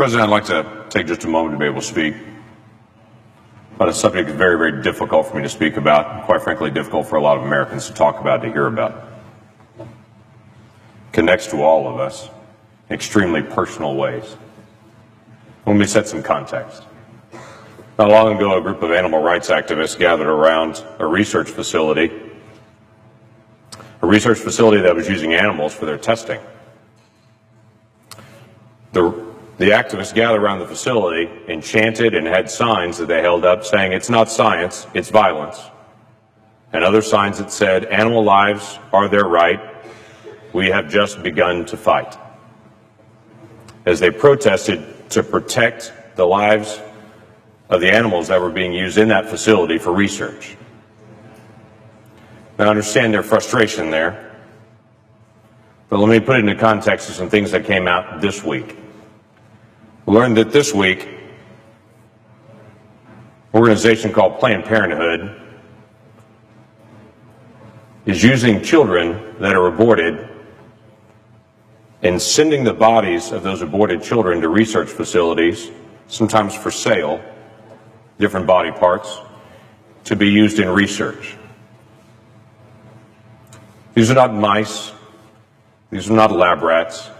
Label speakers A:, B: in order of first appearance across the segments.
A: President, I'd like to take just a moment to be able to speak about a subject that's very, very difficult for me to speak about, and quite frankly, difficult for a lot of Americans to talk about, to hear about. It connects to all of us in extremely personal ways. Let me set some context. Not long ago, a group of animal rights activists gathered around a research facility that was using animals for their testing. The activists gathered around the facility and chanted and had signs that they held up saying, "It's not science, it's violence." And other signs that said, "Animal lives are their right. We have just begun to fight." As they protested to protect the lives of the animals that were being used in that facility for research. Now, I understand their frustration there, but let me put it into context of some things that came out this week. We learned that this week, an organization called Planned Parenthood is using children that are aborted and sending the bodies of those aborted children to research facilities, sometimes for sale, different body parts, to be used in research. These are not mice. These are not lab rats.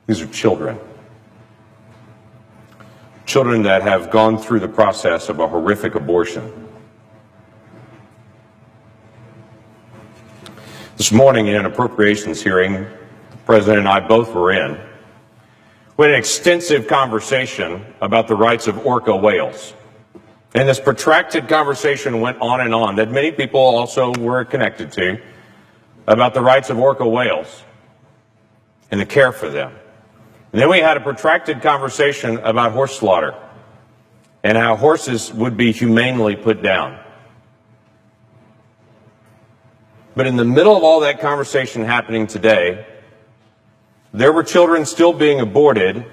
A: These are children. Children that have gone through the process of a horrific abortion. This morning in an appropriations hearing, the President and I both were in, we had an extensive conversation about the rights of orca whales. And this protracted conversation went on and on, that many people also were connected to, about the rights of orca whales and the care for them. And then we had a protracted conversation about horse slaughter and how horses would be humanely put down. But in the middle of all that conversation happening today, there were children still being aborted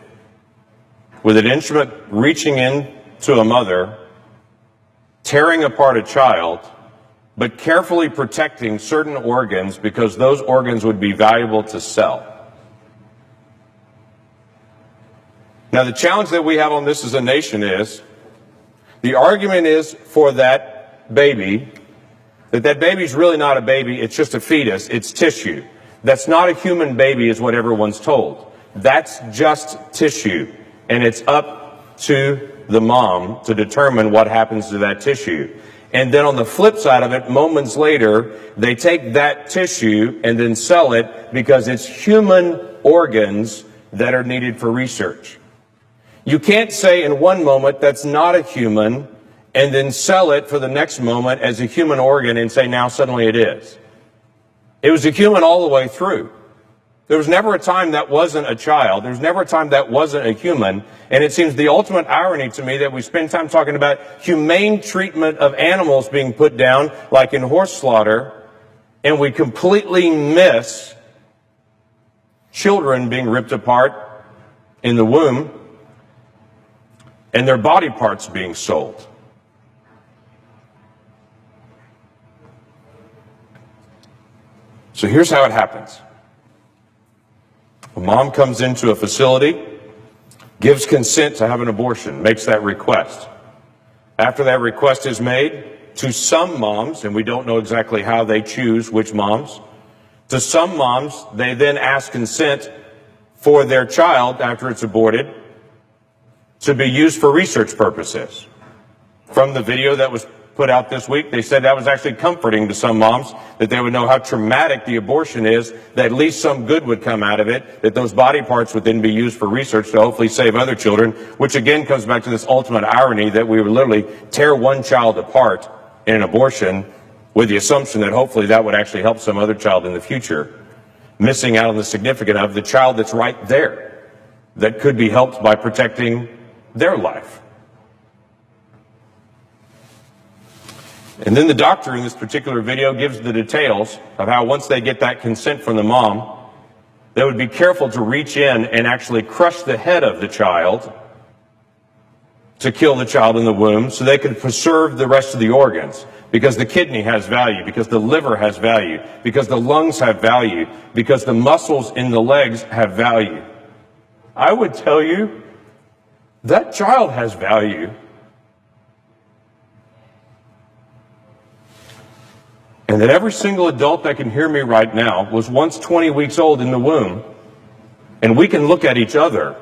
A: with an instrument reaching in to a mother, tearing apart a child, but carefully protecting certain organs because those organs would be valuable to sell. Now, the challenge that we have on this as a nation is, the argument is for that baby, that baby's really not a baby, it's just a fetus, it's tissue. That's not a human baby is what everyone's told. That's just tissue, and it's up to the mom to determine what happens to that tissue. And then on the flip side of it, moments later, they take that tissue and then sell it because it's human organs that are needed for research. You can't say in one moment that's not a human and then sell it for the next moment as a human organ and say now suddenly it is. It was a human all the way through. There was never a time that wasn't a child. There was never a time that wasn't a human. And it seems the ultimate irony to me that we spend time talking about humane treatment of animals being put down, like in horse slaughter, and we completely miss children being ripped apart in the womb and their body parts being sold. So here's how it happens. A mom comes into a facility, gives consent to have an abortion, makes that request. After that request is made, to some moms, and we don't know exactly how they choose which moms, to some moms, they then ask consent for their child, after it's aborted, to be used for research purposes. From the video that was put out this week, they said that was actually comforting to some moms, that they would know how traumatic the abortion is, that at least some good would come out of it, that those body parts would then be used for research to hopefully save other children, which again comes back to this ultimate irony that we would literally tear one child apart in an abortion with the assumption that hopefully that would actually help some other child in the future, missing out on the significance of the child that's right there, that could be helped by protecting their life. And then the doctor in this particular video gives the details of how once they get that consent from the mom, they would be careful to reach in and actually crush the head of the child to kill the child in the womb so they could preserve the rest of the organs, because the kidney has value, because the liver has value, because the lungs have value, because the muscles in the legs have value. I would tell you That child has value. And that every single adult that can hear me right now was once 20 weeks old in the womb, and we can look at each other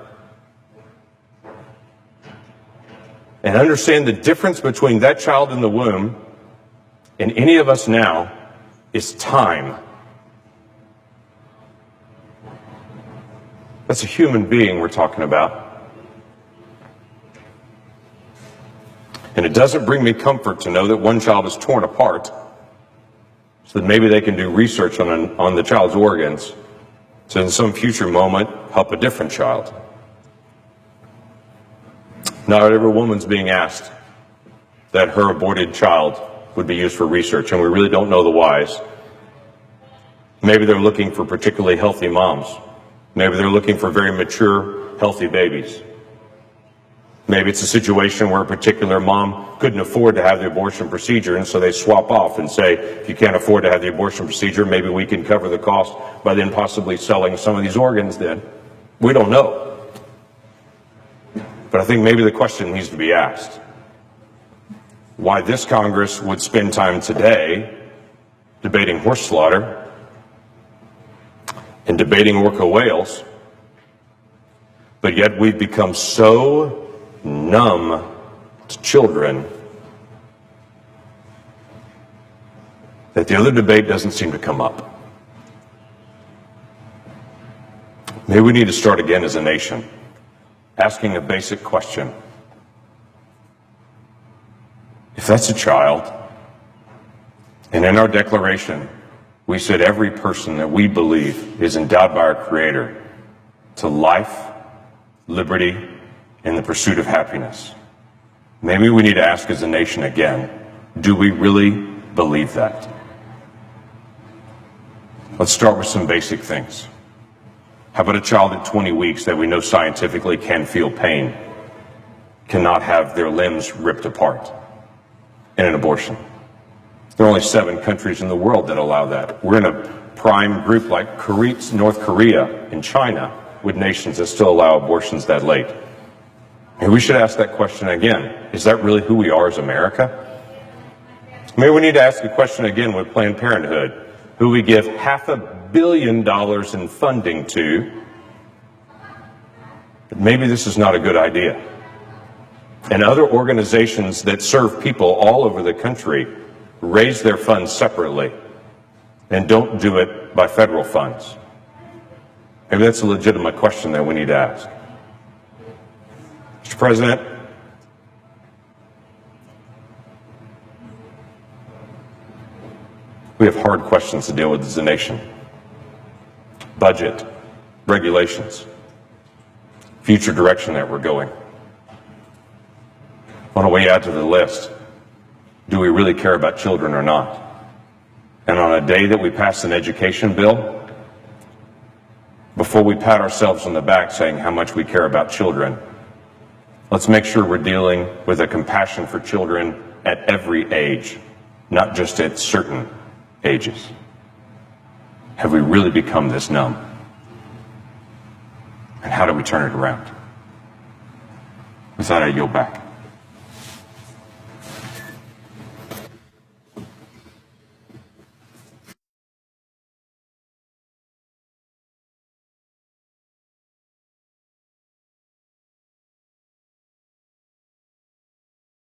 A: and understand the difference between that child in the womb and any of us now is time. That's a human being we're talking about. And it doesn't bring me comfort to know that one child is torn apart, so that maybe they can do research on the child's organs, so in some future moment help a different child. Not every woman's being asked that her aborted child would be used for research, and we really don't know the whys. Maybe they're looking for particularly healthy moms. Maybe they're looking for very mature, healthy babies. Maybe it's a situation where a particular mom couldn't afford to have the abortion procedure, and so they swap off and say, if you can't afford to have the abortion procedure, maybe we can cover the cost by then possibly selling some of these organs then. We don't know. But I think maybe the question needs to be asked. Why this Congress would spend time today debating horse slaughter and debating orca whales, but yet we've become so numb to children that the other debate doesn't seem to come up. Maybe we need to start again as a nation, asking a basic question. If that's a child, and in our Declaration, we said every person that we believe is endowed by our Creator to life, liberty, and the pursuit of happiness. Maybe we need to ask as a nation again, do we really believe that? Let's start with some basic things. How about a child at 20 weeks that we know scientifically can feel pain, cannot have their limbs ripped apart in an abortion? There are only 7 countries in the world that allow that. We're in a prime group like North Korea and China with nations that still allow abortions that late. And we should ask that question again. Is that really who we are as America? Maybe we need to ask the question again with Planned Parenthood, who we give $500 million in funding to. But maybe this is not a good idea. And other organizations that serve people all over the country raise their funds separately and don't do it by federal funds. Maybe that's a legitimate question that we need to ask. Mr. President, we have hard questions to deal with as a nation. Budget, regulations, future direction that we're going. Why don't we add to the list? Do we really care about children or not? And on a day that we pass an education bill, before we pat ourselves on the back saying how much we care about children, let's make sure we're dealing with a compassion for children at every age, not just at certain ages. Have we really become this numb? And how do we turn it around? With that, I yield back.